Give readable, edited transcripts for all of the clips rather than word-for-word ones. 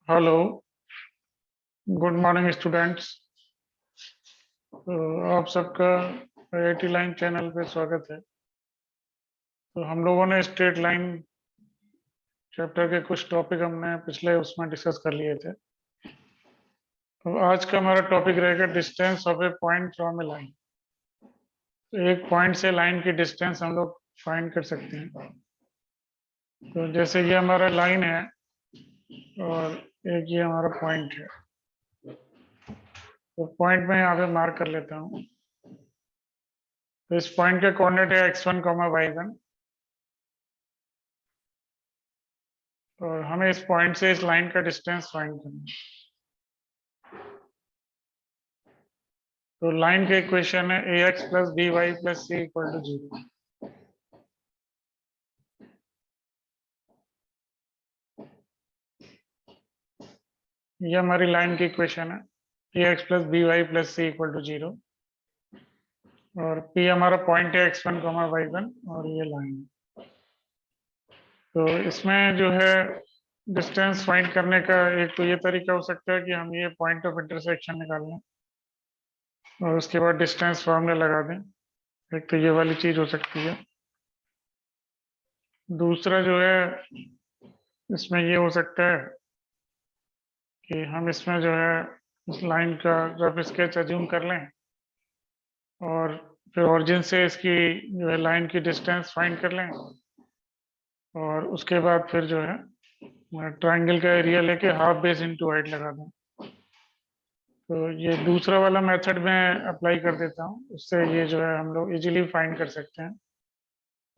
Hello. Good morning students. तो आप सबका आईआईटी लाइन चैनल पे स्वागत है। तो हम लोगों ने स्ट्रेट लाइन चैप्टर के कुछ टॉपिक हमने पिछले उसमें डिस्कस कर लिए थे। तो आज का हमारा टॉपिक रहेगा distance of A point from A line. तो एक पॉइंट से लाइन की डिस्टेंस हम लोग फाइंड कर सकते हैं। तो जैसे ये हमारा लाइन है और एक ये हमारा पॉइंट है। तो पॉइंट में यहाँ पे मार्क कर लेता हूँ। तो इस पॉइंट के कोऑर्डिनेट है x1, y1 और हमें इस पॉइंट से इस लाइन का डिस्टेंस फाइंड करना है। तो लाइन के इक्वेशन है ax plus B Y plus C equal to 0। ये हमारी लाइन की इक्वेशन है ax plus B Y plus C equal to 0 और p हमारा पॉइंट है x1, y1 और ये लाइन है। तो इसमें जो है डिस्टेंस फाइंड करने का एक तो ये तरीका हो सकता है कि हम ये पॉइंट ऑफ इंटरसेक्शन निकाल लें और उसके बाद डिस्टेंस फॉर्मूला लगा दें। एक तो ये वाली चीज हो सकती है। दूसरा जो है इसमें ये हो सकता है कि हम इसमें जो है इस लाइन का रफ स्केच अज्यूम कर लें और फिर ओरिजिन से इसकी जो है लाइन की डिस्टेंस फाइंड कर लें और उसके बाद फिर जो है ट्रायंगल का एरिया लेके हाफ बेस इनटू हाइट लगा दें। तो ये दूसरा वाला मेथड में अप्लाई कर देता हूँ, उससे ये जो है हम लोग इजीली फाइंड कर सकते हैं।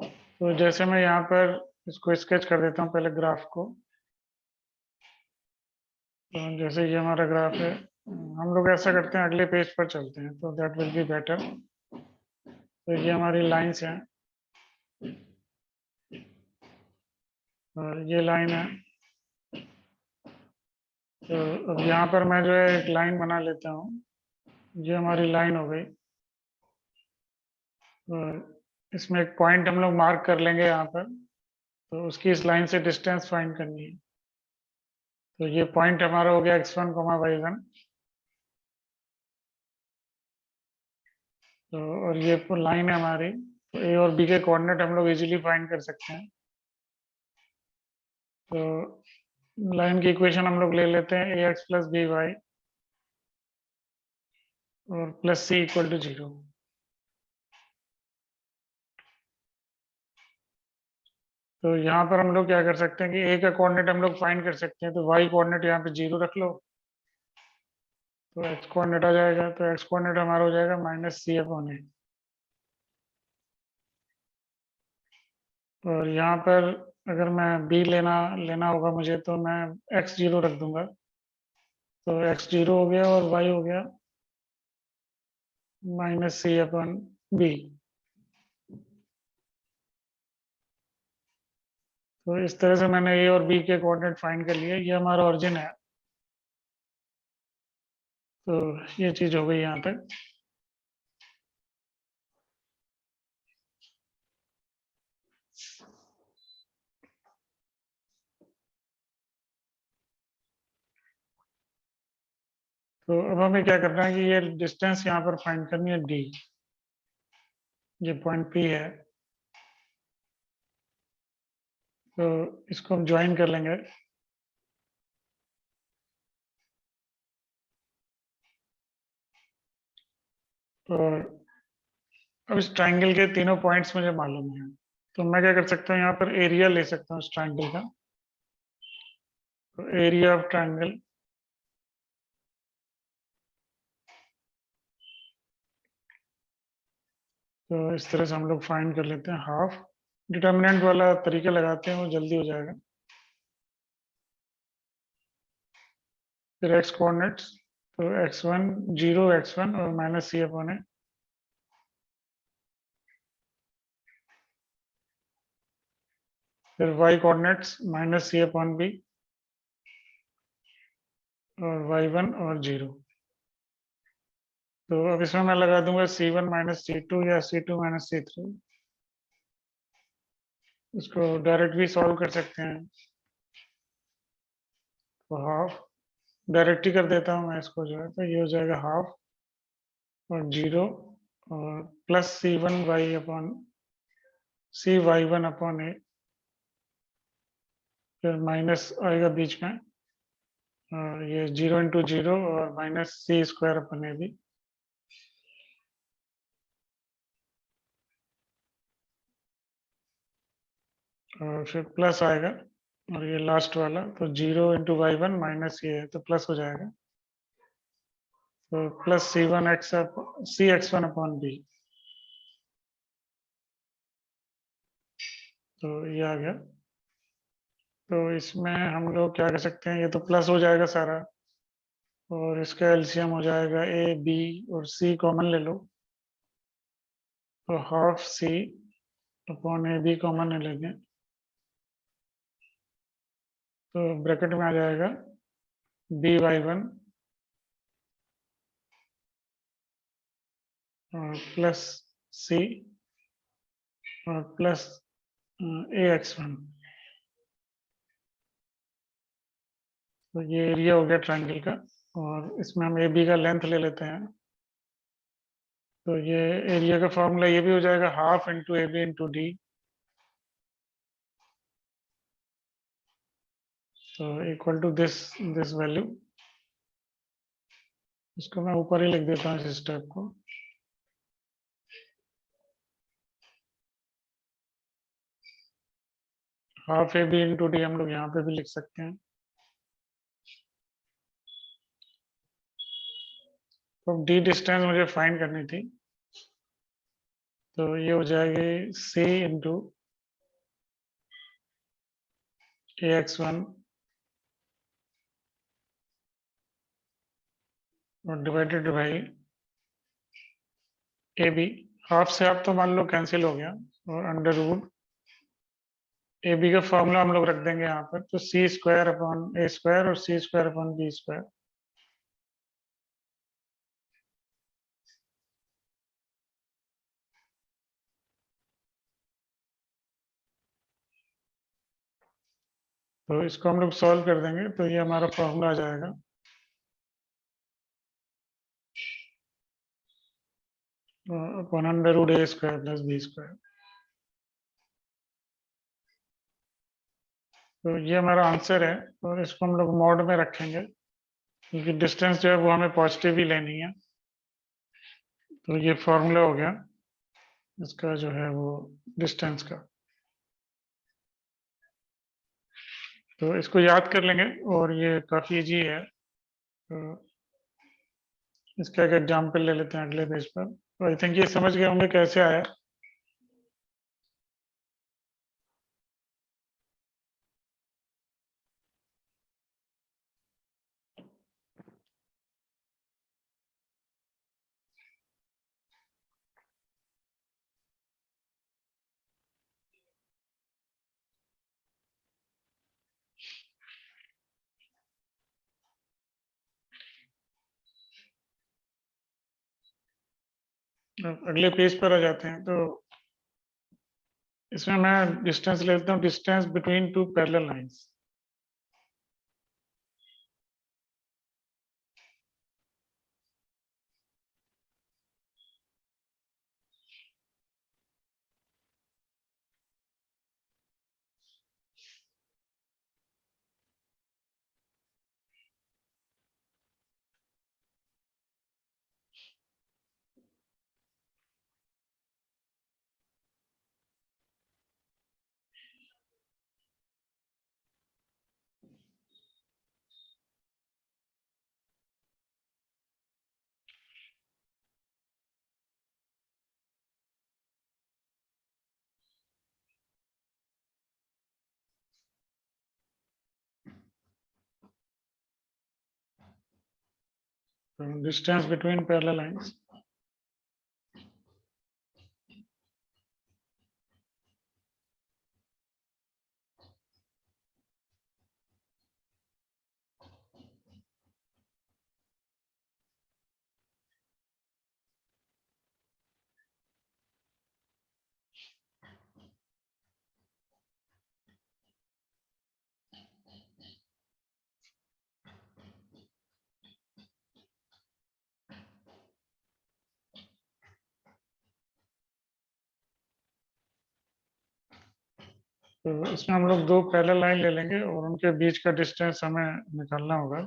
तो जैसे मैं यहाँ पर इसको स्केच कर देता हूँ पहले ग्राफ को। तो जैसे ये हमारा ग्राफ है, हम लोग ऐसा करते हैं अगले पेज पर चलते हैं तो दैट विल बी बेटर। तो ये हमारी लाइंस हैं और ये लाइन है। तो अब यहाँ पर मैं जो है एक लाइन बना लेता हूँ। ये हमारी लाइन हो गई और इसमें एक पॉइंट हम लोग मार्क कर लेंगे यहाँ पर। तो उसकी इस लाइन से डिस्टेंस फाइंड करनी है। तो ये पॉइंट हमारा हो गया x1, y1। तो और ये लाइन है हमारी। तो a और b के कोऑर्डिनेट हम लोग इजीली फाइंड कर सकते हैं। तो लाइन की इक्वेशन हम लोग ले लेते हैं ax प्लस बी वाई और प्लस सी इक्वल टू 0। तो यहाँ पर हम लोग क्या कर सकते हैं कि a का कोऑर्डिनेट हम लोग फाइंड कर सकते हैं। तो y कोऑर्डिनेट यहाँ पे 0 रख लो तो x कोऑर्डिनेट आ जाएगा। तो x कोऑर्डिनेट हमारा हो जाएगा माइनस सी अपॉन ए। और यहाँ पर अगर मैं b लेना लेना होगा मुझे तो मैं x0 रख दूंगा। तो x0 हो गया और y हो गया माइनस सी अपॉन बी। तो इस तरह से मैंने a और b के कोऑर्डिनेट फाइंड कर लिए। ये हमारा ओरिजिन है। तो ये चीज हो गई यहाँ तक। तो अब हमें क्या करना है कि ये डिस्टेंस यहाँ पर फाइंड करनी है d। ये पॉइंट p है। तो इसको हम ज्वाइन कर लेंगे। और अब इस ट्राइंगल के तीनों पॉइंट्स मुझे मालूम है। तो मैं क्या कर सकता हूँ यहाँ पर एरिया ले सकता हूँ इस ट्राइंगल का। तो एरिया ऑफ ट्राइंगल तो इस तरह से हम लोग फाइंड कर लेते हैं हाफ। डिटर्मिनेंट वाला तरीका लगाते हैं वो जल्दी हो जाएगा। फिर एक्स कोऑर्डिनेट्स तो x1 0 x1 और माइनस सी अपॉन है। फिर y कोऑर्डिनेट्स माइनस सी अपॉन बी और y1 और 0। तो अब इसमें मैं लगा दूंगा c1 माइनस c2 या c2 माइनस c3। इसको डायरेक्ट भी सॉल्व कर सकते हैं। तो हाफ डायरेक्ट ही कर देता हूँ मैं इसको जो है, तो ये हो जाएगा हाफ और 0 और प्लस C1y1 अपॉन ए, फिर माइनस आएगा बीच में, और ये 0 × 0 और माइनस C² अपॉन ए भी, और फिर प्लस आएगा, और ये लास्ट वाला तो 0 × y1 माइनस ये है तो प्लस हो जाएगा, तो प्लस C1x/C(x1)/b, तो ये आ गया। तो इसमें हम लोग क्या कर सकते हैं, ये तो प्लस हो जाएगा सारा, और इसका एलसीएम हो जाएगा ए बी और सी कॉमन ले लो, तो half C upon A B common ले लेंगे, तो ब्रैकेट में आ जाएगा by1 और प्लस सी और प्लस ax1। तो ये एरिया हो गया ट्रायंगल का, और इसमें हम ए बी का लेंथ ले लेते हैं, तो ये एरिया का फॉर्मूला ये भी हो जाएगा half into A B into D, तो इक्वल टू दिस वैल्यू, इसको मैं ऊपर ही लिख देता हूँ इस स्टेप को। Half A B into D हम लोग यहाँ पे भी लिख सकते हैं। तो डी डिस्टेंस मुझे फाइंड करनी थी, तो ये हो जाएगी सी इंटू ax1 और divided by A B, half से हाफ तो मान लो कैंसिल हो गया, और अंडर रूट ए बी का फॉर्मूला हम लोग रख देंगे यहाँ पर, तो C² अपॉन A² और C² अपॉन B²। तो इसको हम लोग सॉल्व कर देंगे, तो ये हमारा फॉर्मूला आ जाएगा upon under root A² plus B²। तो ये हमारा आंसर है, और इसको हम लोग मॉड में रखेंगे, क्योंकि डिस्टेंस जो है वो हमें पॉजिटिव ही लेनी है। तो ये फॉर्मूला हो गया इसका जो है वो डिस्टेंस का, तो इसको याद कर लेंगे, और ये काफ़ी इजी है। तो इसका एक एग्जाम्पल ले लेते हैं अगले पेज पर, तो आई थिंक ये समझ गए होंगे कैसे आया। अब अगले पेज पर आ जाते हैं, तो इसमें मैं डिस्टेंस ले लेता हूँ, distance between two parallel lines. Distance between parallel lines, तो इसमें हम लोग दो पैरेलल लाइन ले लेंगे और उनके बीच का डिस्टेंस हमें निकालना होगा।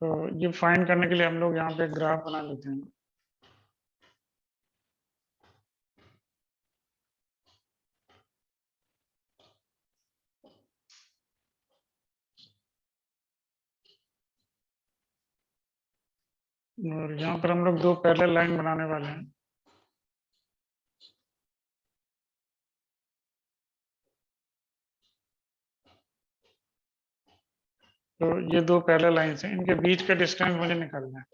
तो ये फाइंड करने के लिए हम लोग यहाँ पे ग्राफ बना लेते हैं। और यहाँ पर हम लोग दो पैरेलल लाइन बनाने वाले हैं। तो ये दो पैरेलल लाइंस हैं, इनके बीच का डिस्टेंस मुझे निकालना है।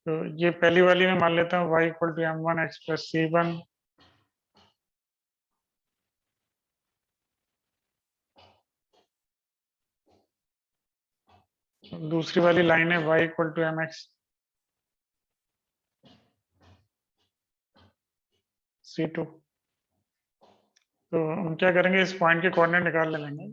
तो ये पहली वाली में मान लेता हूँ y equal to m1 x plus c1। दूसरी वाली लाइन है y equal to mx c2। तो हम क्या करेंगे, इस पॉइंट के कोऑर्डिनेट निकाल लेंगे।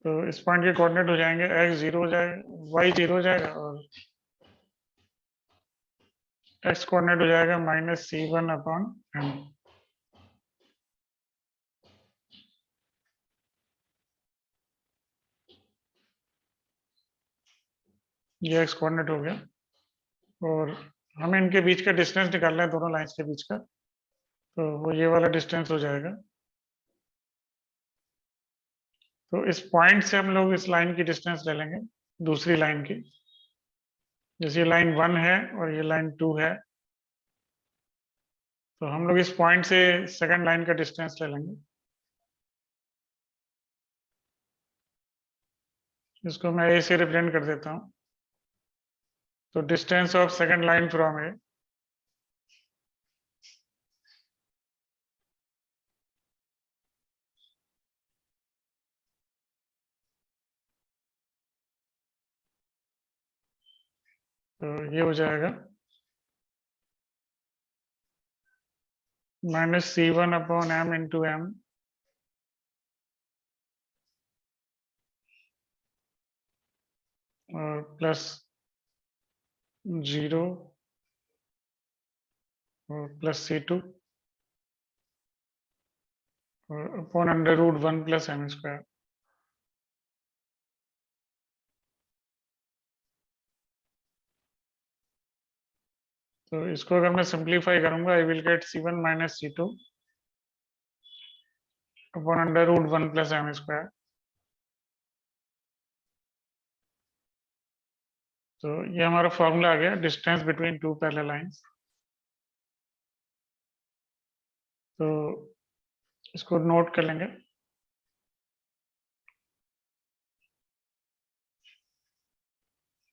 तो इस पॉइंट के कोऑर्डिनेट हो जाएंगे x 0 हो जाएगा, y 0 हो जाएगा और x कोऑर्डिनेट हो जाएगा -c1/m। ये x कोऑर्डिनेट हो गया और हमें इनके बीच का डिस्टेंस निकालना है, दोनों लाइंस के बीच का। तो वो ये वाला डिस्टेंस हो जाएगा। तो इस पॉइंट से हम लोग इस लाइन की डिस्टेंस ले लेंगे, दूसरी लाइन की। जैसे लाइन 1 है और ये लाइन 2 है, तो हम लोग इस पॉइंट से सेकंड लाइन का डिस्टेंस ले लेंगे। इसको मैं ए से रिप्रेजेंट कर देता हूँ। तो distance of second line from A, तो ये हो जाएगा -c1/m इंटू m और प्लस 0 और प्लस c2 और अपॉन √1 प्लस m²। तो इसको अगर मैं सिंप्लीफाई करूंगा, I will get c1 minus c2 upon √1 plus m²। तो ये हमारा फॉर्मूला आ गया distance between two parallel lines. तो इसको नोट कर लेंगे।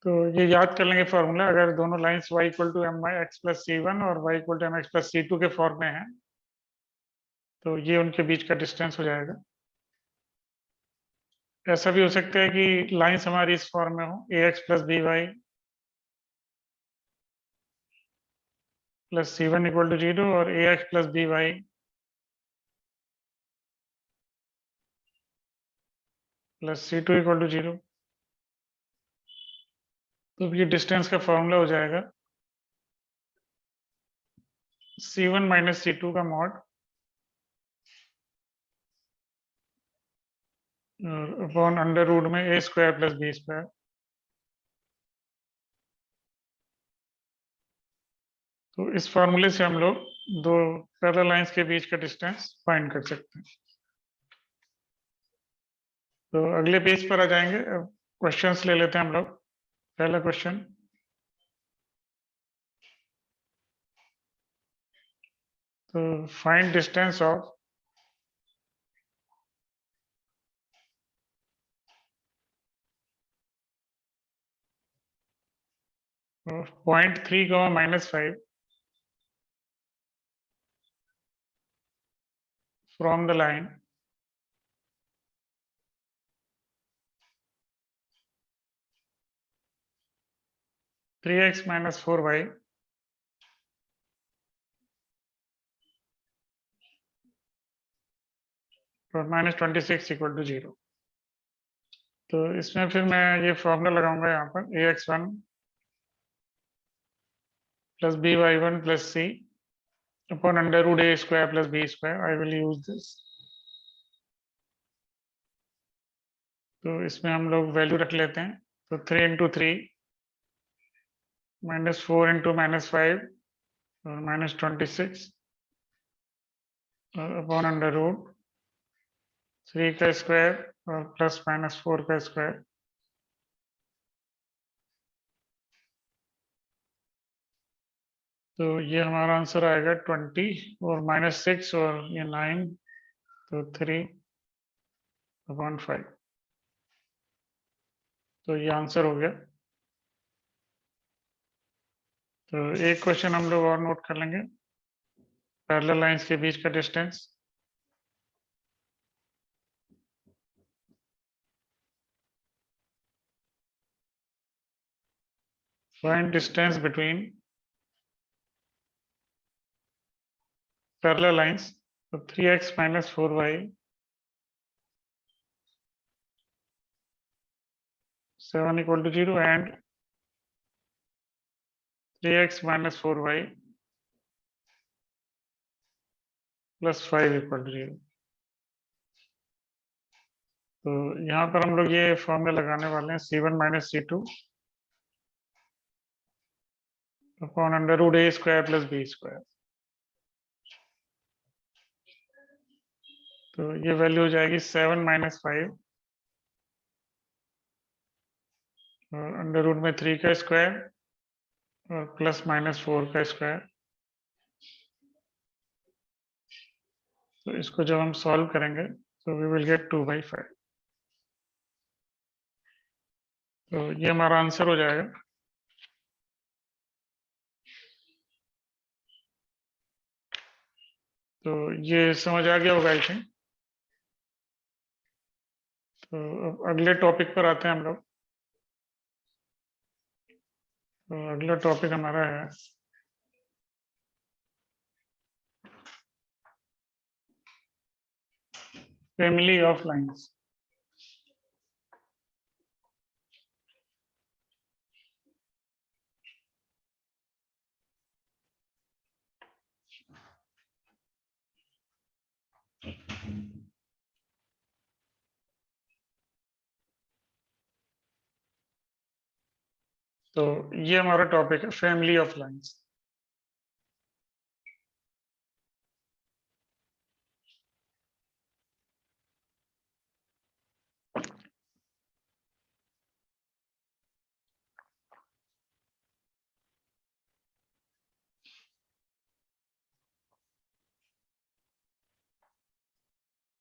तो ये याद कर लेंगे फॉर्मूला, अगर दोनों lines y equal to m x plus c1 और y equal to m x plus c2 के फॉर्म में है, तो ये उनके बीच का डिस्टेंस हो जाएगा। ऐसा भी हो सकता है कि लाइंस हमारी इस फॉर्म में हो, ax plus by plus c1 equal to 0 और ax plus by plus c2 equal to 0। तो ये डिस्टेंस का फॉर्मूला हो जाएगा c1 माइनस c2 का मॉड अपॉन अंडर रूट में a² प्लस b²। तो इस फॉर्मूले से हम लोग दो पैरेलल लाइंस के बीच का डिस्टेंस फाइंड कर सकते हैं। तो अगले पेज पर आ जाएंगे, अब क्वेश्चंस ले लेते हैं हम लोग। पहला क्वेश्चन, तो find distance of point 3, -5 from the line 3x - 4y और -26 इक्वल टू 0। तो इसमें फिर मैं ये फॉर्मूला लगाऊंगा यहाँ पर ax1 plus by1 plus c upon under root a square plus b square. I will use this. तो इसमें हम लोग वैल्यू रख लेते हैं। तो 3 इंटू 3 -4 इंटू -5 और -26 अपॉन अंडर रूट 3 का स्क्वायर और प्लस -4 का स्क्वायर। तो ये हमारा आंसर आएगा 20 और -6 और ये 9 तो 3/5। तो ये आंसर हो गया। तो एक क्वेश्चन हम लोग और नोट कर लेंगे, पैरेलल लाइंस के बीच का distance. Find distance between parallel lines. तो 3x - 4y 7 equal to 0 and 3x - 4y plus 5 equal to 0। तो यहाँ पर हम लोग ये फॉर्मूला लगाने वाले हैं c1 - c2 upon under root a square plus b square. तो ये वैल्यू हो जाएगी 7 - 5 और अंडर रूट में 3 का स्क्वायर और प्लस -4 का स्क्वायर। तो इसको जब हम सॉल्व करेंगे तो वी विल गेट 2/5। तो ये हमारा आंसर हो जाएगा। तो ये समझ आ गया होगा आई थिंक। तो अब अगले टॉपिक पर आते हैं हम लोग। तो अगला टॉपिक हमारा है फैमिली ऑफ लाइंस। तो ये हमारा टॉपिक है फैमिली ऑफ लाइंस।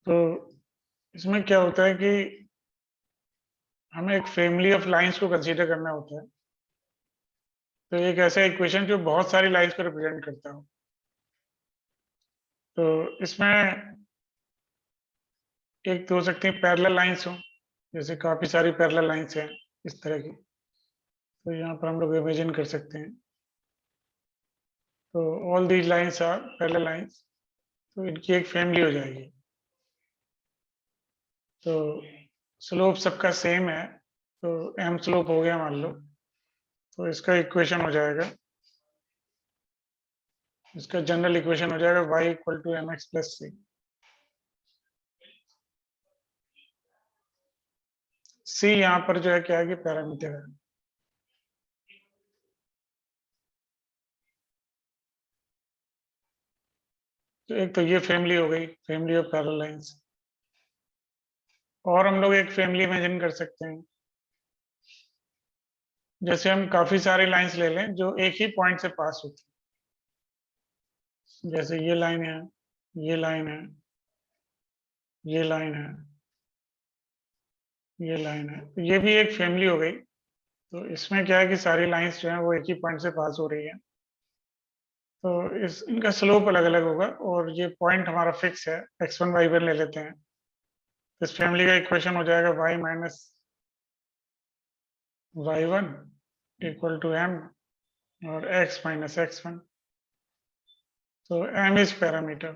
तो इसमें क्या होता है कि हमें एक फैमिली ऑफ लाइंस को कंसीडर करना होता है। तो एक ऐसा इक्वेशन जो बहुत सारी लाइंस को रिप्रेजेंट करता हो। तो इसमें एक तो हो सकती है पैरेलल लाइंस हो, जैसे काफी सारी पैरेलल लाइंस हैं इस तरह की। तो यहाँ पर हम लोग इमेजिन कर सकते हैं। तो all these lines are parallel lines. तो इनकी एक फैमिली हो जाएगी। तो स्लोप सबका सेम है, तो एम स्लोप हो गया मान लो। तो इसका इक्वेशन हो जाएगा, इसका जनरल इक्वेशन हो जाएगा y equal to mx plus C. C यहाँ पर जो है क्या है कि पैरामीटर है। तो एक तो ये फैमिली हो गई, फैमिली ऑफ पैरेलल लाइंस। और हम लोग एक फैमिली इमेजिन कर सकते हैं, जैसे हम काफी सारी लाइंस ले लें जो एक ही पॉइंट से पास होती है। जैसे ये लाइन है, ये लाइन है, ये लाइन है, ये लाइन है। तो ये भी एक फैमिली हो गई। तो इसमें क्या है कि सारी लाइंस जो है वो एक ही पॉइंट से पास हो रही है। तो इनका स्लोप अलग अलग होगा और ये पॉइंट हमारा फिक्स है, x1 y1 ले लेते हैं। तो इस फैमिली का इक्वेशन हो जाएगा y minus y1 equal to m और x माइनस x1। तो m इज पैरामीटर।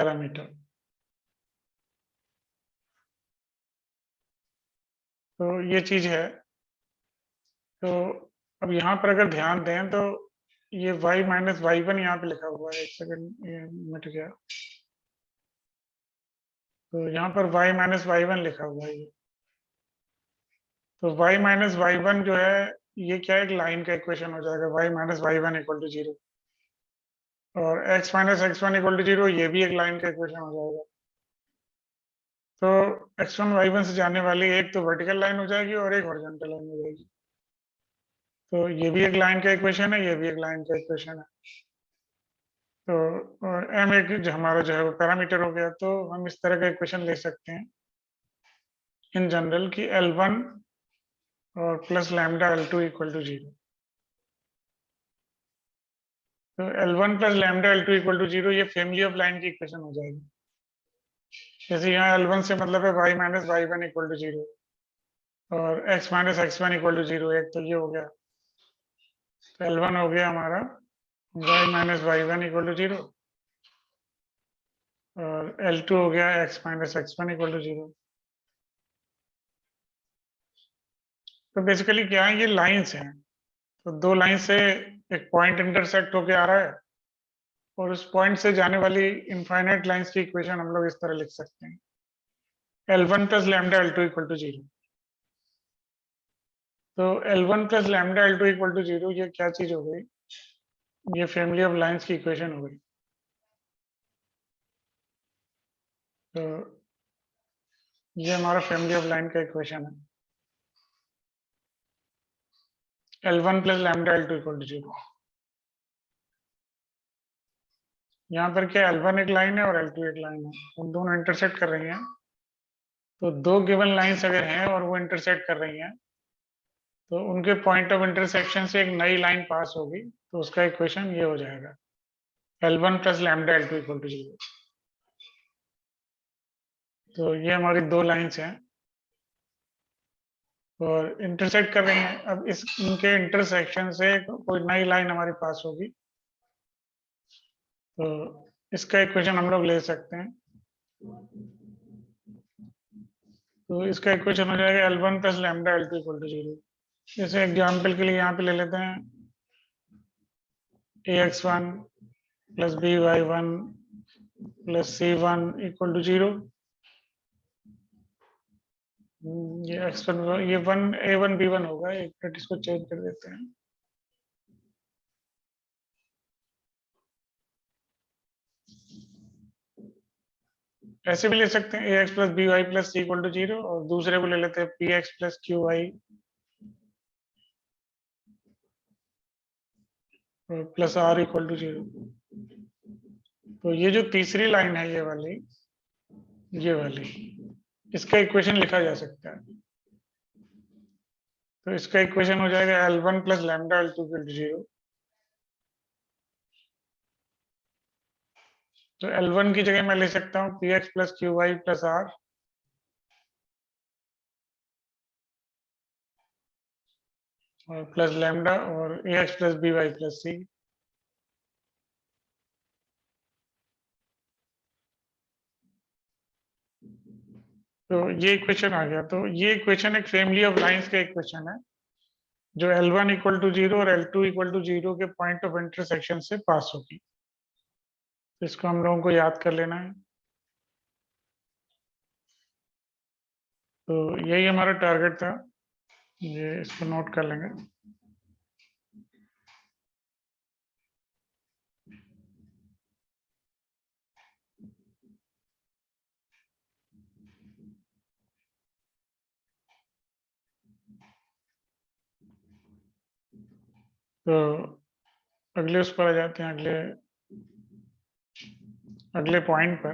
पैरामीटर। तो ये चीज है। तो अब यहाँ पर अगर ध्यान दें तो ये y माइनस वाई वन यहाँ पे लिखा हुआ है। एक सेकंड, ये मिट गया। तो यहाँ पर y माइनस वाई वन लिखा हुआ है ये। तो y माइनस वाई वन जो है ये क्या है, एक लाइन का इक्वेशन हो जाएगा, y minus Y one equal to zero. और x minus X one equal to zero, ये भी एक लाइन का इक्वेशन हो जाएगा। तो x1 y1 से जाने वाली एक तो वर्टिकल लाइन हो जाएगी और एक हॉरिजॉन्टल लाइन हो जाएगी। तो ये भी एक लाइन का इक्वेशन है, ये भी एक लाइन का इक्वेशन है। तो और m एक जो हमारा जो है वो पैरामीटर हो गया। तो हम इस तरह का इक्वेशन ले सकते हैं इन जनरल की L1 और plus lambda L2 equal to zero. तो L1 plus lambda L2 equal to zero, ये फैमिली ऑफ लाइन की इक्वेशन हो जाएगी। जैसे यहाँ L1 से मतलब है y minus Y one equal to zero और x minus X one equal to zero. एक तो ये हो गया। तो L1 हो गया हमारा y minus Y one equal to zero और L2 हो गया x minus X one equal to zero. तो बेसिकली क्या है, ये लाइंस हैं। तो दो लाइन से एक पॉइंट इंटरसेक्ट होके आ रहा है और उस पॉइंट से जाने वाली इनफाइनाइट लाइंस की इक्वेशन हम लोग इस तरह लिख सकते हैं, L1 plus lambda L2 equal to zero. तो L1 plus lambda L2 equal to zero, ये क्या चीज हो गई, ये फैमिली ऑफ लाइंस की इक्वेशन हो गई। तो ये हमारा फैमिली ऑफ लाइन का इक्वेशन है, L1 plus lambda L2 equal to zero. यहाँ पर क्या L1 एक लाइन है और L2 एक लाइन है, उन दोनों इंटरसेक्ट कर रही हैं। तो दो गिवन लाइंस अगर हैं और वो इंटरसेक्ट कर रही हैं तो उनके पॉइंट ऑफ इंटरसेक्शन से एक नई लाइन पास होगी, तो उसका इक्वेशन ये हो जाएगा, L1 plus lambda L2 equal to zero. तो ये हमारी दो लाइंस हैं और इंटरसेक्ट कर रही हैं। अब इस इनके इंटरसेक्शन से कोई नई लाइन हमारी पास होगी, तो इसका इक्वेशन हम लोग ले सकते हैं। तो इसका इक्वेशन हो जाएगा L1 plus lambda L2 equal to zero. जैसे एग्जाम्पल के लिए यहाँ पे ले लेते हैं ax1 plus by1 plus c1 equal to zero. ये x1 ये वन a1 b1 होगा, एक मिनट इसको चेंज कर देते हैं। ऐसे भी ले सकते हैं ax plus by plus c equal to zero, और दूसरे को ले लेते हैं px plus qy plus r equal to zero. तो ये जो तीसरी लाइन है ये वाली, इसका इक्वेशन लिखा जा सकता है। तो इसका इक्वेशन हो जाएगा L1 plus lambda L2 equal to zero. तो L1 की जगह मैं ले सकता हूँ px plus qy plus r और प्लस लैम्डा और ax plus by plus c। तो ये इक्वेशन आ गया। तो ये इक्वेशन एक फैमिली ऑफ लाइंस का इक्वेशन है जो L1 इक्वल टू जीरो और L2 इक्वल टू जीरो के पॉइंट ऑफ इंटरसेक्शन से पास होगी। तो इसको हम लोगों को याद कर लेना है। तो यही हमारा टारगेट था, ये इसको नोट कर लेंगे। तो अगले उस पर आ जाते हैं, अगले अगले पॉइंट पर।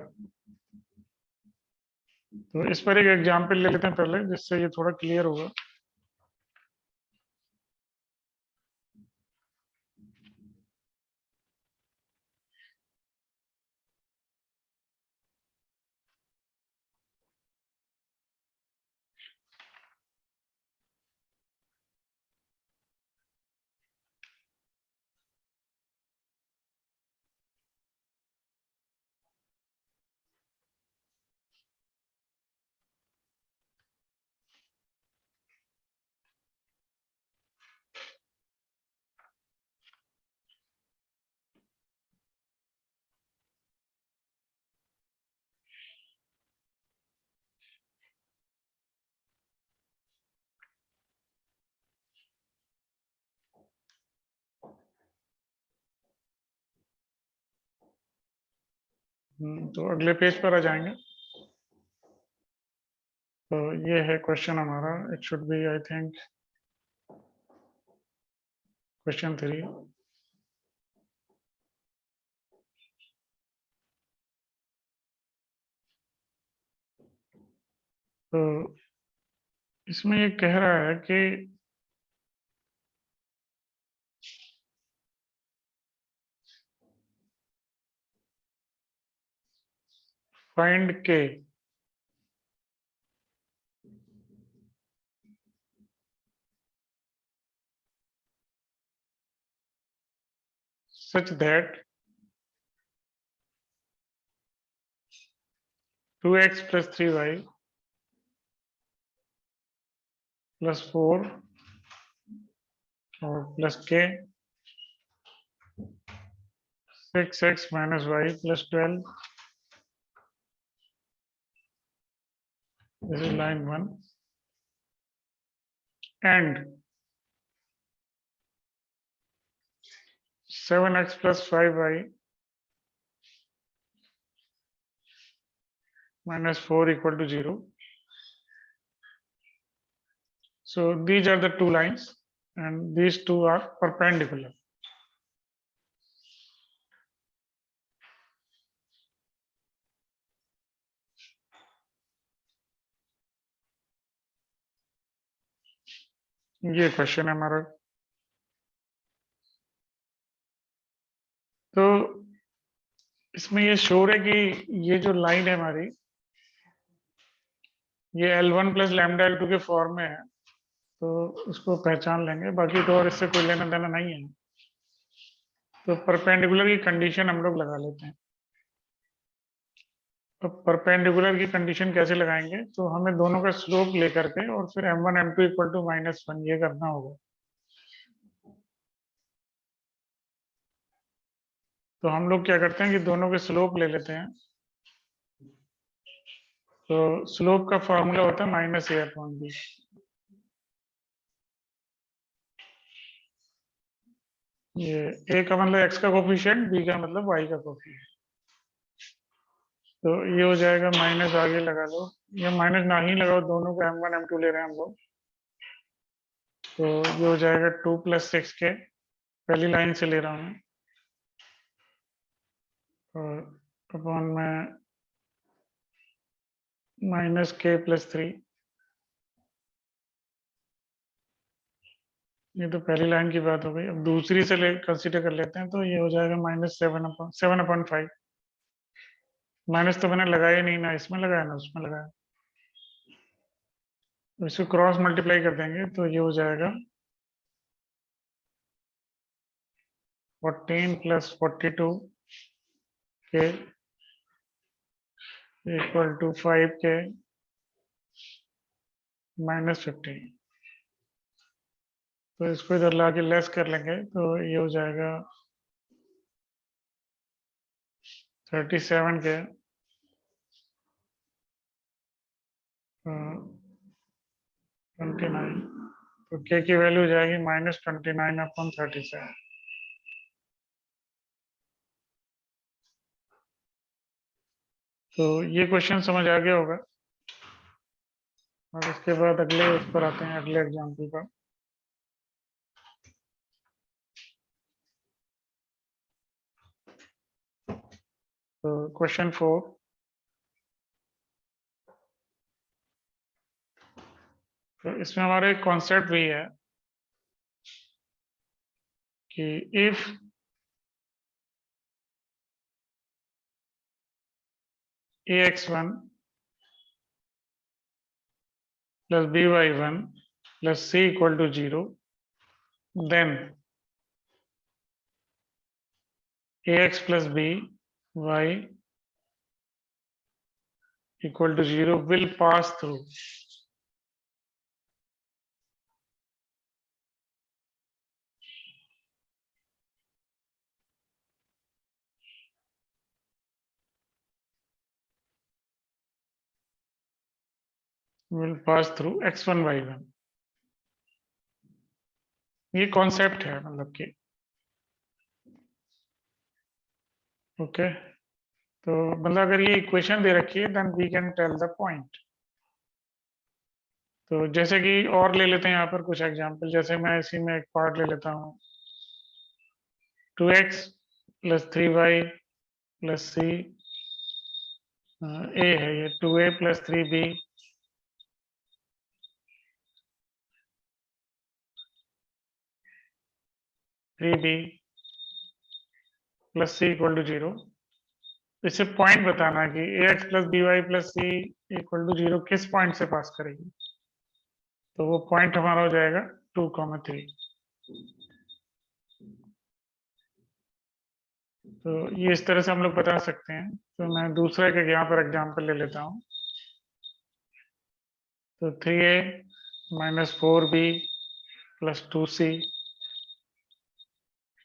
तो इस पर एक एग्जांपल ले लेते हैं पहले, जिससे ये थोड़ा क्लियर होगा। तो अगले पेज पर आ जाएंगे। तो ये है क्वेश्चन हमारा, it should be I think question 3। तो इसमें ये कह रहा है कि फाइंड के such that 2x plus 3y plus 4 और plus k 6x minus y plus 12, this is line 1, and 7x plus 5y minus 4 equal to 0. So these are the two lines and these two are perpendicular. ये question है हमारा। तो इसमें ये शोर है कि ये जो लाइन है हमारी, ये L1 प्लस लैम्डा L2 के फॉर्म में है, तो उसको पहचान लेंगे, बाकी तो और इससे कोई लेना देना नहीं है। तो परपेंडिकुलर की कंडीशन हम लोग लगा लेते हैं। तो परपेंडिकुलर की कंडीशन कैसे लगाएंगे, तो हमें दोनों का स्लोप लेकर के और फिर m1 m2 इक्वल टू -1 ये करना होगा। तो हम लोग क्या करते हैं कि दोनों के स्लोप ले लेते हैं। तो स्लोप का फॉर्मूला होता है -a/b। ये a का मतलब x का कोफिशिएंट, b का मतलब y का कोफिशिएंट। तो ये हो जाएगा माइनस, आगे लगा लो, ये माइनस ना ही लगाओ, दोनों को m1 m2 ले रहे हैं हम लोग। तो ये हो जाएगा 2 + 6k, पहली लाइन से ले रहा हूँ मैं, और अपॉन में -k + 3। ये तो पहली लाइन की बात हो गई। अब दूसरी से ले कंसीडर कर लेते हैं, तो ये हो जाएगा -7/5। माइनस तो मैंने लगाया नहीं, ना इसमें लगाया ना उसमें लगाया। तो इसको क्रॉस मल्टीप्लाई कर देंगे, तो ये हो जाएगा 14 + 42 k इक्वल टू 5k -15। तो इसको इधर ला के लेस कर लेंगे, तो ये हो जाएगा 37 के 29। तो k की वैल्यू हो जाएगी -29/37। तो ये क्वेश्चन समझ आ गया होगा। और इसके बाद अगले उस पर आते हैं, अगले एग्जाम्पल पर। तो क्वेश्चन 4, तो इसमें हमारा एक कॉन्सेप्ट भी है कि if ax1 plus by1 plus c equal to 0, then ax plus b y equal to 0 will pass through x1 y1। ये कॉन्सेप्ट है, मतलब कि ओके। तो मतलब अगर ये इक्वेशन दे रखी है then we can tell the point. तो जैसे कि और ले लेते हैं यहाँ पर कुछ एग्जांपल, जैसे मैं इसी में एक पार्ट ले लेता हूँ 2x + 3y + c, ए है ये 2a + 3b 3b + c = 0। इससे पॉइंट बताना कि ax + by + c = 0 किस पॉइंट से पास करेगी। तो वो पॉइंट हमारा हो जाएगा 2, 3। तो ये इस तरह से हम लोग बता सकते हैं। तो मैं दूसरा एक यहाँ पर एग्जांपल ले लेता हूँ। तो 3a - 4b + 2c,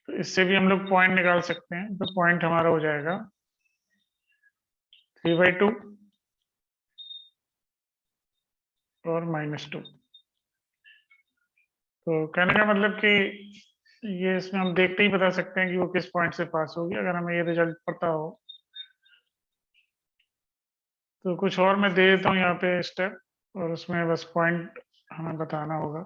तो इससे भी हम लोग पॉइंट निकाल सकते हैं। तो पॉइंट हमारा हो जाएगा 3/2 और -2। तो कहने का मतलब कि ये इसमें हम देखते ही बता सकते हैं कि वो किस पॉइंट से पास होगी, अगर हमें ये रिजल्ट पता हो। तो कुछ और मैं दे देता हूँ यहाँ पे स्टेप, और उसमें बस पॉइंट हमें बताना होगा।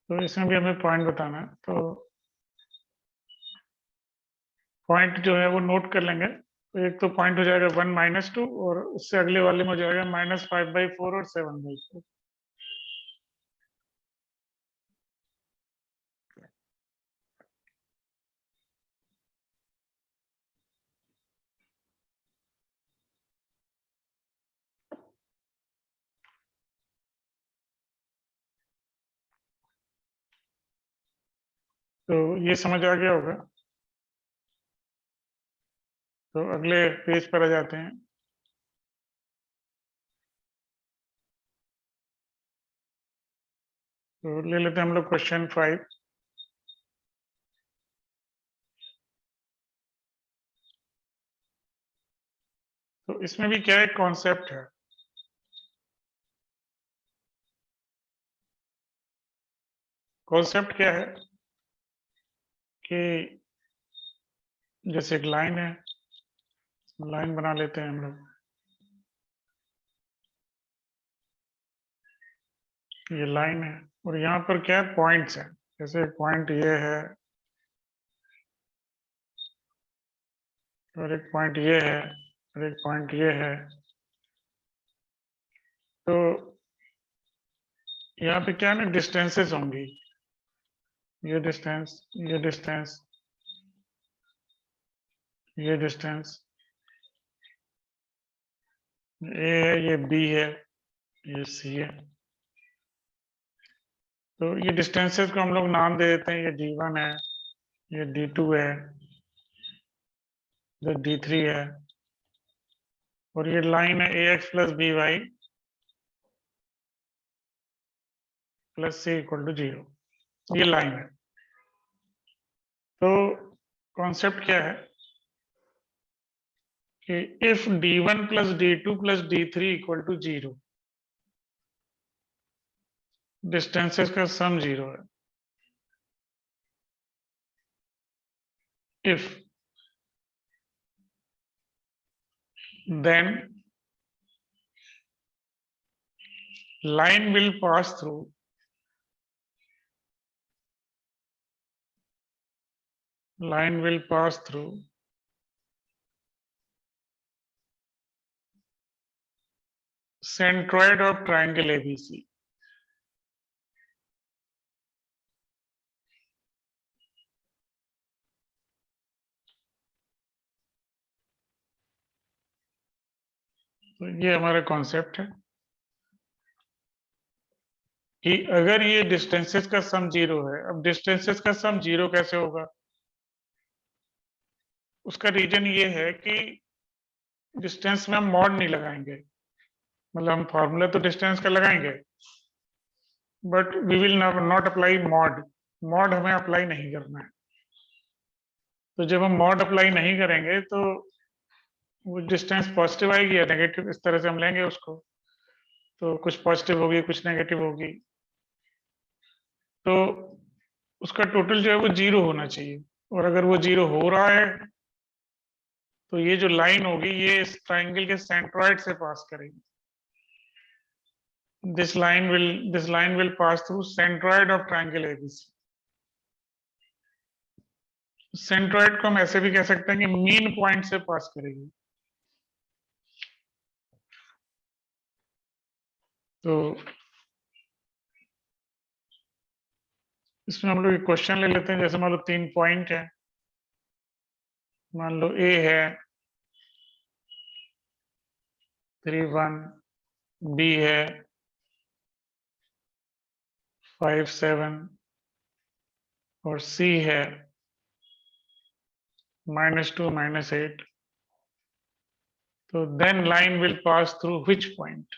तो इसमें भी हमें पॉइंट बताना है। तो पॉइंट जो है वो नोट कर लेंगे। तो एक तो पॉइंट हो जाएगा 1 - 2, और उससे अगले वाले में हो जाएगा -5/4 और 7/4। तो ये समझ आ गया होगा। तो अगले पेज पर आ जाते हैं। तो ले लेते हैं हम लोग क्वेश्चन 5। तो इसमें भी क्या एक कॉन्सेप्ट है। कॉन्सेप्ट क्या है कि जैसे एक लाइन है, लाइन बना लेते हैं हम लोग। ये लाइन है और यहाँ पर क्या है, पॉइंट्स है। जैसे पॉइंट ये है और एक पॉइंट ये है और एक पॉइंट ये है। तो यहाँ पे क्या है ना, डिस्टेंसेस होंगी। ये डिस्टेंस, ये डिस्टेंस, ये डिस्टेंस, ए है, ये बी है, ये सी है। तो ये डिस्टेंसेस को हम लोग नाम दे देते हैं। ये D1 है, ये D2 है, ये D3 है, और ये लाइन है ax + by + c = 0। ये लाइन है। तो कॉन्सेप्ट क्या है कि if D1 + D2 + D3 = 0, distances का सम 0 है। If then line will pass through centroid of triangle ABC। तो ये हमारा कॉन्सेप्ट है कि अगर ये डिस्टेंसेस का सम 0 है। अब डिस्टेंसेस का सम 0 कैसे होगा, उसका रीजन ये है कि डिस्टेंस में हम मॉड नहीं लगाएंगे। मतलब हम फॉर्मूला तो डिस्टेंस का लगाएंगे, but we will not apply mod. Mod हमें अप्लाई नहीं करना है। तो जब हम मॉड अप्लाई नहीं करेंगे तो वो डिस्टेंस पॉजिटिव आएगी या नेगेटिव, इस तरह से हम लेंगे उसको। तो कुछ पॉजिटिव होगी, कुछ नेगेटिव होगी, तो उसका टोटल जो है वो 0 होना चाहिए। और अगर वो 0 हो रहा है तो ये जो लाइन होगी ये इस ट्राइंगल के सेंट्रॉइड से पास करेगी। this line will pass through centroid of triangle ABC। Centroid को हम ऐसे भी कह सकते हैं कि मीन पॉइंट से पास करेगी। तो इसमें हम लोग एक क्वेश्चन ले लेते हैं। जैसे मान लो 3 पॉइंट है, मान लो ए है 3 1, बी है 5 7 और सी है -2 -8। तो then line will pass through which point?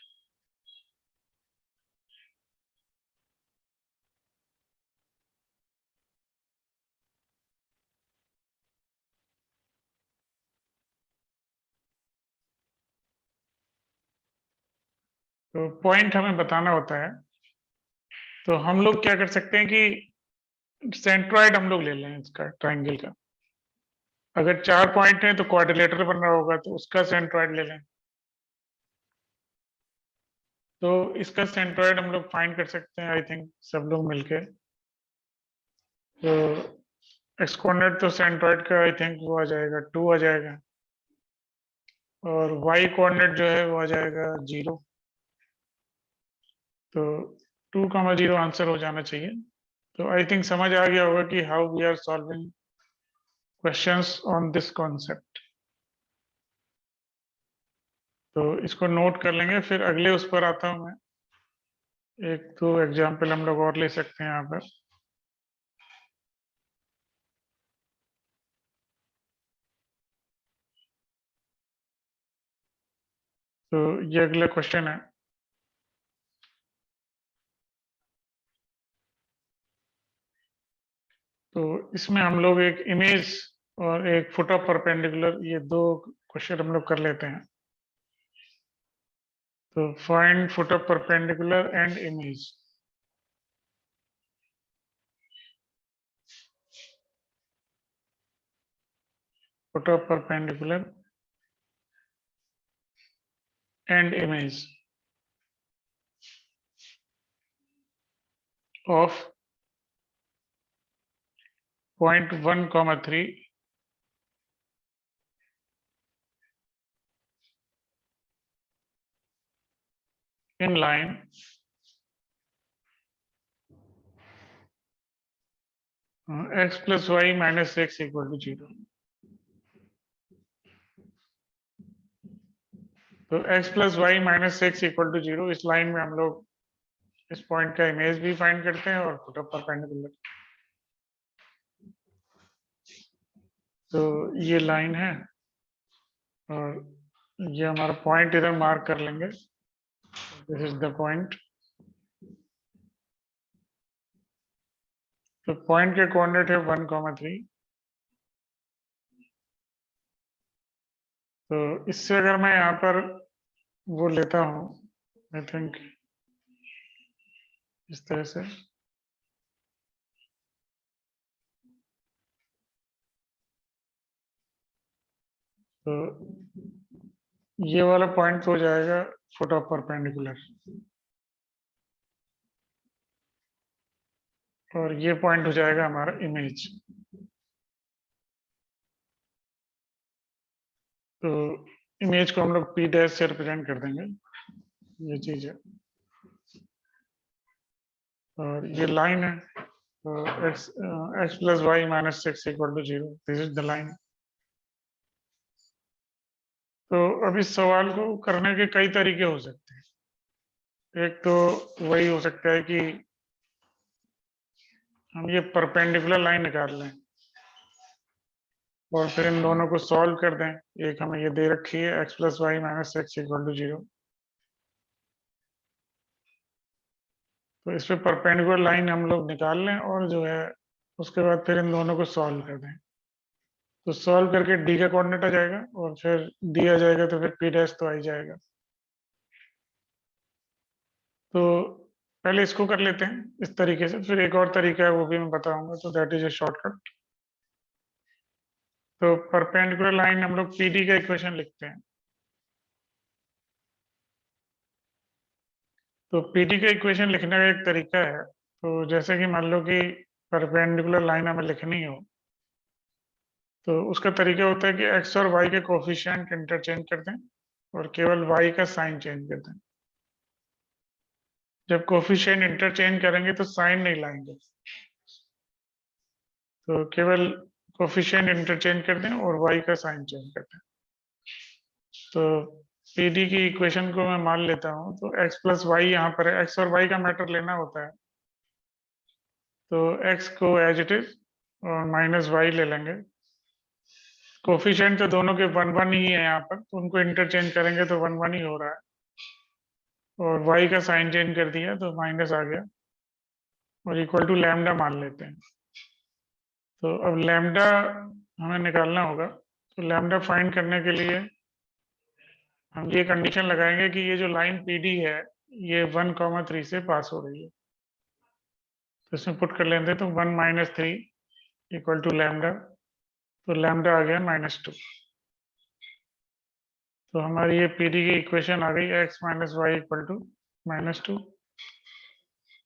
तो पॉइंट हमें बताना होता है। तो हम लोग क्या कर सकते हैं कि सेंट्रॉइड हम लोग ले लें इसका, ट्राइंगल का। अगर 4 पॉइंट है तो क्वाड्रिलेटरल बन रहा होगा, तो उसका सेंट्रॉइड ले लें। तो इसका सेंट्रॉइड हम लोग फाइंड कर सकते हैं, आई थिंक सब लोग मिलके। तो एक्स कोऑर्डिनेट तो सेंट्रॉइड का आई थिंक वो आ जाएगा 2 आ जाएगा, और वाई कोऑर्डिनेट जो है वो आ जाएगा 0। तो 2, 0 आंसर हो जाना चाहिए। तो आई थिंक समझ आ गया होगा कि how we are solving questions on this concept. तो इसको नोट कर लेंगे, फिर अगले उस पर आता हूं मैं। एक दो एग्जाम्पल हम लोग और ले सकते हैं यहाँ पर। तो ये अगला क्वेश्चन है। तो इसमें हम लोग एक इमेज और एक फुट ऑफ परपेंडिकुलर, ये दो क्वेश्चन हम लोग कर लेते हैं। तो find foot of perpendicular and image. Foot of perpendicular and image of point 1, 3 in line x plus y minus x equal to 0। तो x plus y minus x equal to 0, इस लाइन में हम लोग इस पॉइंट का image भी find करते हैं और फुट ऑफ परपेंडिकुलर। तो ये लाइन है और ये हमारा पॉइंट इधर मार्क कर लेंगे। This is the point. तो पॉइंट के कोऑर्डिनेट है 1, 3। तो इससे अगर मैं यहाँ पर वो लेता हूँ, आई थिंक इस तरह से। तो ये वाला पॉइंट हो जाएगा फुट ऑफ परपेंडिकुलर, और ये पॉइंट हो जाएगा हमारा इमेज। तो इमेज को हम लोग पी डैश से रिप्रेजेंट कर देंगे, ये चीज है। और ये लाइन है, तो x plus y minus 6 equal to 0, this is the line. तो अब इस सवाल को करने के कई तरीके हो सकते हैं। एक तो वही हो सकता है कि हम ये परपेंडिकुलर लाइन निकाल लें और फिर इन दोनों को सॉल्व कर दें। एक हमें ये दे रखी है x plus y minus x equal to 0। तो इस पे परपेंडिकुलर लाइन हम लोग निकाल लें और जो है उसके बाद फिर इन दोनों को सॉल्व कर दें। तो सॉल्व करके डी का कोऑर्डिनेट आ जाएगा और फिर डी आ जाएगा तो फिर पी डैश तो आ ही जाएगा। तो पहले इसको कर लेते हैं इस तरीके से, फिर एक और तरीका है वो भी मैं बताऊंगा, तो दैट इज ए शॉर्टकट। तो परपेंडिकुलर लाइन हम लोग पीडी का इक्वेशन लिखते हैं। तो पीडी का इक्वेशन लिखने का एक तरीका है, तो जैसे कि मान लो कि परपेंडिकुलर लाइन हमें लिखनी हो, तो उसका तरीका होता है कि एक्स और वाई के कोफिशिएंट इंटरचेंज कर दें और केवल वाई का साइन चेंज कर दें। जब कोफिशिएंट इंटरचेंज करेंगे तो साइन नहीं लाएंगे, तो केवल कोफिशिएंट इंटरचेंज कर दें और वाई का साइन चेंज कर दें। तो पीडी की इक्वेशन को मैं मान लेता हूं, तो x प्लस वाई यहाँ पर है, x और y का मैटर लेना होता है, तो x को एज इट इज और माइनस वाई ले लेंगे। कोफिशिएंट तो दोनों के 1 1 ही है यहाँ पर, तो उनको इंटरचेंज करेंगे तो 1 1 ही हो रहा है, और y का साइन चेंज कर दिया तो माइनस आ गया, और इक्वल टू लैम्डा मान लेते हैं। तो अब लैम्डा हमें निकालना होगा, तो लैम्डा फाइंड करने के लिए हम ये कंडीशन लगाएंगे कि ये जो लाइन पीडी है ये 1, 3 से पास हो रही है। तो इसमें पुट कर लेते हैं, तो 1 - 3 इक्वल टू लैम्डा, तो लैम्डा आ गया -2। तो हमारी ये पीडी की इक्वेशन आ गई x - y इक्वल टू -2,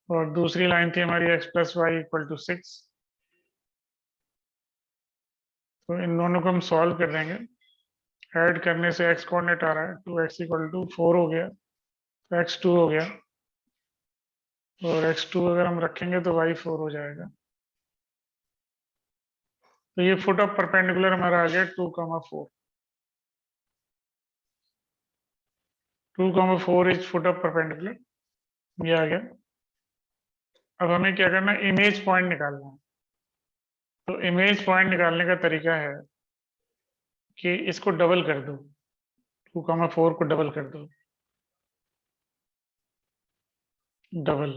और दूसरी लाइन थी हमारी x + y इक्वल टू 6। तो इन दोनों को हम सॉल्व कर देंगे। ऐड करने से x कोऑर्डिनेट आ रहा है, 2x इक्वल टू 4 हो गया, तो x 2 हो गया, और x 2 अगर हम रखेंगे तो y 4 हो जाएगा। तो ये फुट ऑफ परपेंडिकुलर हमारा आ गया 2, 4। 2, 4 इज फुट ऑफ परपेंडिकुलर, ये आ गया। अब हमें क्या करना है, इमेज पॉइंट निकालना है। तो इमेज पॉइंट निकालने का तरीका है कि इसको डबल कर दो, 2, 4 को डबल कर दो, डबल।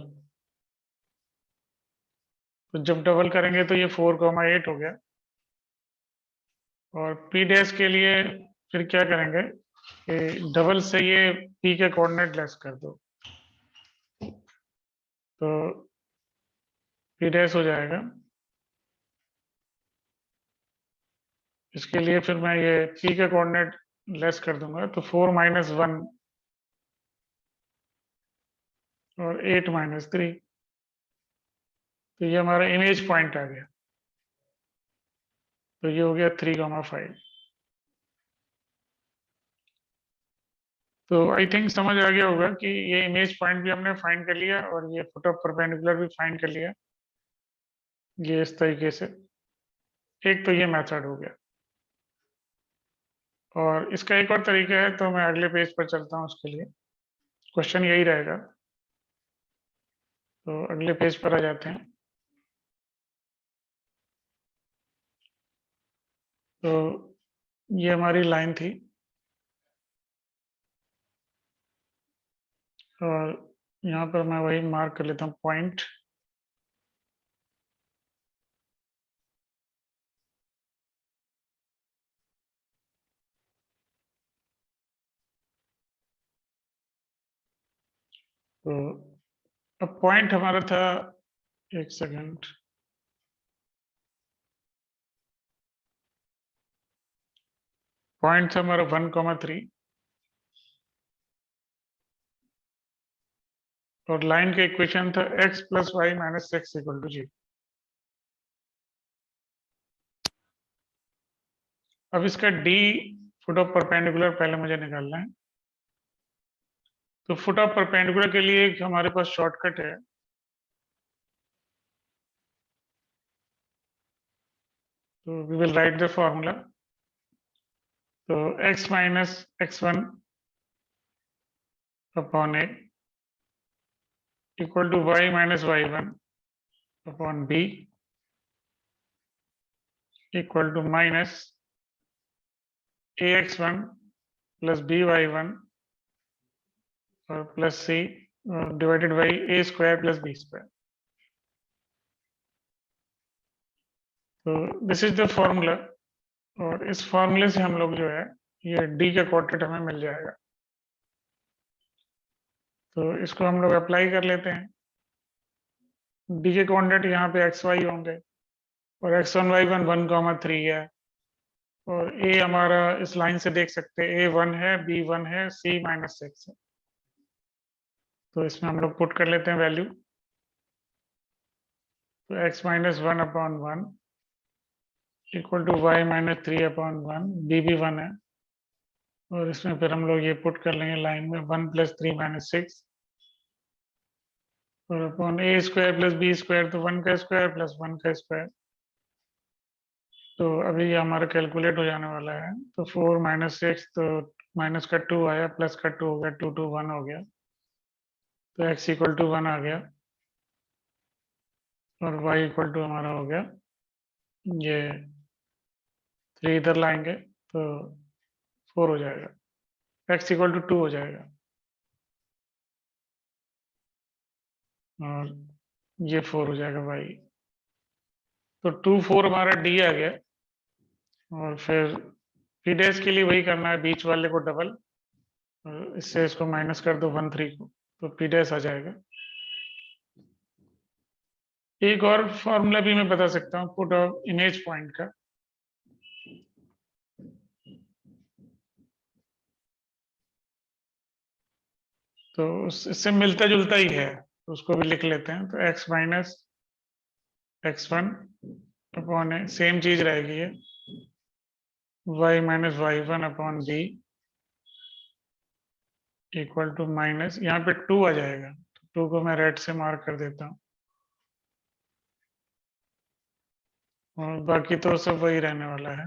तो जब डबल करेंगे तो ये 4, 8 हो गया। और पी डैश के लिए फिर क्या करेंगे कि डबल से ये पी के कोऑर्डिनेट लेस कर दो, तो पी डैश हो जाएगा। इसके लिए फिर मैं ये पी के कोऑर्डिनेट लेस कर दूंगा, तो 4 - 1 और 8 - 3, तो ये हमारा इमेज पॉइंट आ गया। तो ये हो गया 3, 5। तो आई थिंक समझ आ गया होगा कि ये इमेज पॉइंट भी हमने फाइंड कर लिया और ये फुट ऑफ परपेंडिकुलर भी फाइंड कर लिया, ये इस तरीके से। एक तो ये मेथड हो गया, और इसका एक और तरीका है, तो मैं अगले पेज पर चलता हूँ, उसके लिए क्वेश्चन यही रहेगा। तो अगले पेज पर आ जाते हैं। तो ये हमारी लाइन थी, और यहाँ पर मैं वही मार्क कर लेता हूँ पॉइंट। तो अब पॉइंट हमारा था, एक सेकंड, पॉइंट था हमारा 1, 3, और लाइन का इक्वेशन था x + y - 6 इक्वल टू 0। अब इसका d फुट ऑफ परपेंडिकुलर पहले मुझे निकालना है। तो फुट ऑफ परपेंडिकुलर के लिए एक हमारे पास शॉर्टकट है। तो we will write the formula. तो x - x1 upon a equal to y - y1 upon b equal to minus ax1 plus by1 और plus c divided by a² plus b²। तो this is the formula और इस फॉर्मूले से हम लोग जो है ये डी का कोऑर्डिनेट हमें मिल जाएगा। तो इसको हम लोग अप्लाई कर लेते हैं। डी के कोऑर्डिनेट यहाँ पे एक्स वाई होंगे और एक्स वन वाई वन 1,3 है। और ए हमारा इस लाइन से देख सकते हैं, ए 1 है, बी 1 है, सी -6 है। तो इसमें हम लोग पुट कर लेते हैं वैल्यू। तो x -1 upon 1 equal to y -3 upon 1, b भी 1 है। और इसमें फिर हम लोग ये पुट कर लेंगे लाइन में 1 + 3 - 6 और upon a square plus b square, तो 1 का स्क्वायर प्लस 1 का स्क्वायर। तो अभी ये हमारा कैलकुलेट हो जाने वाला है। तो 4 - 6, तो माइनस का 2 आया, प्लस का 2 हो गया, 2 2 1 हो गया। तो x इक्वल टू 1 आ गया और y इक्वल टू हमारा हो गया ये 3 इधर लाएंगे तो 4 हो जाएगा, x इक्वल टू 2 हो जाएगा। और ये 4 हो जाएगा y। तो 2 4 हमारा d आ गया। और फिर p डैश के लिए वही करना है, बीच वाले को डबल, और इससे इसको माइनस कर दो 1 3 को, तो p डैश आ जाएगा। एक और फॉर्मूला भी मैं बता सकता हूँ पुट ऑफ इमेज पॉइंट का। तो इससे मिलता जुलता ही है, तो उसको भी लिख लेते हैं। तो x minus x1 upon same चीज रहेगी ये, y - y1 upon b equal to minus, यहाँ पे 2 आ जाएगा, तो 2 को मैं रेड से मार्क कर देता हूँ। और बाकी तो सब वही रहने वाला है।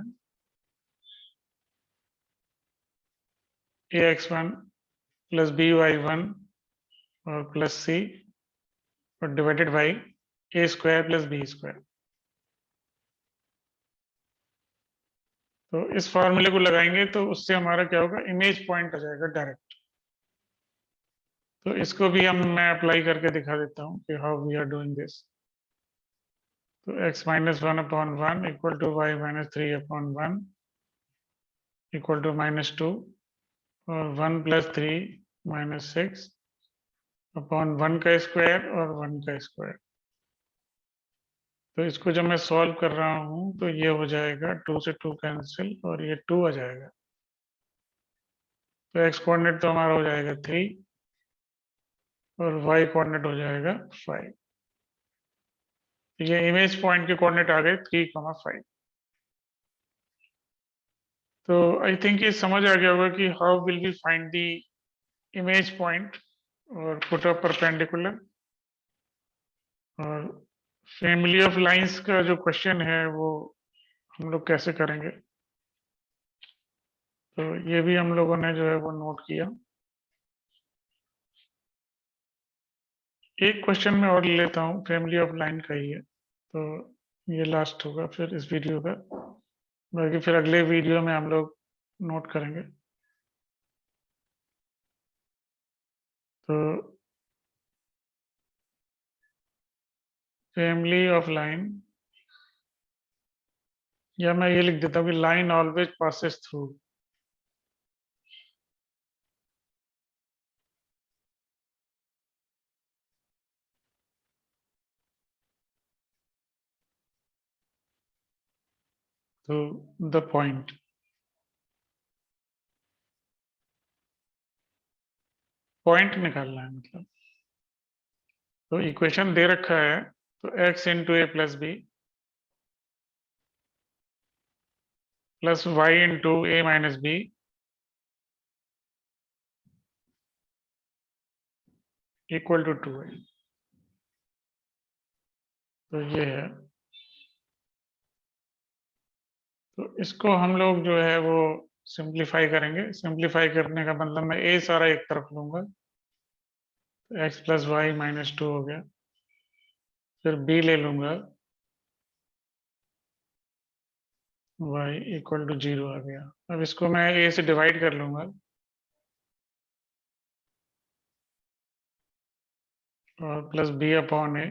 ax1 प्लस by1 और प्लस c और divided by a square plus b square. तो इस फॉर्मूले को लगाएंगे तो उससे हमारा क्या होगा, इमेज पॉइंट आ जाएगा डायरेक्ट। तो इसको भी मैं अप्लाई करके दिखा देता हूँ कि how we are doing this. तो x -1 upon 1 equal to y -3 upon 1 equal to -2 और 1 + 3 - 6 अपॉन 1 का स्क्वायर और 1 का स्क्वायर। तो इसको जब मैं सॉल्व कर रहा हूँ तो ये हो जाएगा 2 से 2 कैंसिल और ये 2 आ जाएगा। तो x कोऑर्डिनेट तो हमारा हो जाएगा 3 और y कोऑर्डिनेट हो जाएगा 5। ये इमेज पॉइंट के कोऑर्डिनेट आ गए 3,5। तो आई थिंक ये समझ आ गया होगा कि how will we find the image point और पुट अ परपेंडिकुलर। और फैमिली ऑफ लाइंस का जो क्वेश्चन है वो हम लोग कैसे करेंगे, तो ये भी हम लोगों ने जो है वो नोट किया। एक क्वेश्चन मैं और ले लेता हूँ, फैमिली ऑफ लाइन का ही है, तो ये लास्ट होगा फिर इस वीडियो का। बाकी फिर अगले वीडियो में हम लोग नोट करेंगे। तो फैमिली ऑफ लाइन, या मैं ये लिख देता हूँ कि लाइन ऑलवेज पासेस थ्रू। तो द पॉइंट, पॉइंट निकालना है मतलब। तो इक्वेशन दे रखा है, तो x into a plus b plus y into a minus b equal to 2 है। तो ये है। तो इसको हम लोग जो है वो सिंप्लीफाई करेंगे। सिंप्लीफाई करने का मतलब मैं ए सारा एक तरफ लूंगा, तो x प्लस वाई -2 हो गया। फिर b ले लूंगा, y इक्वल टू 0 आ गया। अब इसको मैं a से डिवाइड कर लूंगा और plus b upon a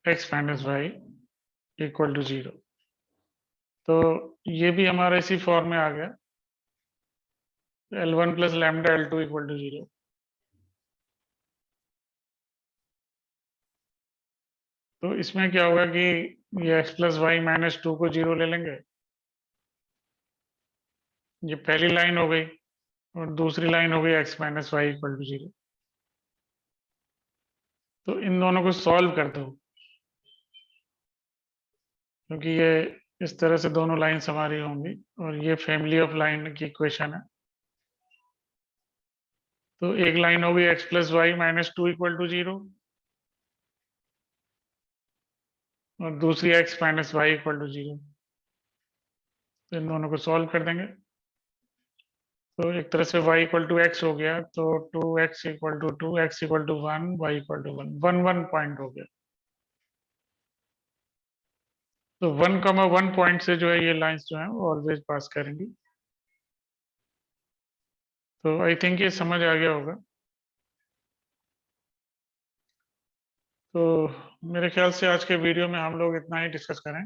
x minus y equal to 0। तो ये भी हमारा इसी फॉर्म में आ गया, L1 plus lambda L2 equal to 0। तो इसमें क्या होगा कि ये x प्लस वाई माइनस 2 को 0 ले लेंगे, ये पहली लाइन हो गई, और दूसरी लाइन हो गई x minus y equal to 0। तो इन दोनों को सॉल्व कर दो, क्योंकि ये इस तरह से दोनों लाइन्स हमारी होंगी और ये फैमिली ऑफ लाइन की इक्वेशन है। तो एक लाइन होगी x plus y minus 2 equal to 0, और दूसरी x minus y equal to 0। तो इन दोनों को सॉल्व कर देंगे। तो एक तरह से y इक्वल टू एक्स हो गया, तो 2x equal to 2, x equal to 1, y equal to 1, 1 point हो गया। तो 1, 1 पॉइंट से जो है ये लाइंस जो है वो ऑलवेज पास करेंगी। तो आई थिंक ये समझ आ गया होगा। तो मेरे ख्याल से आज के वीडियो में हम लोग इतना ही डिस्कस करें,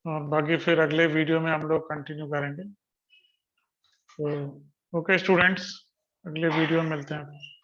और बाकी फिर अगले वीडियो में हम लोग कंटिन्यू करेंगे। तो ओके स्टूडेंट्स, अगले वीडियो में मिलते हैं।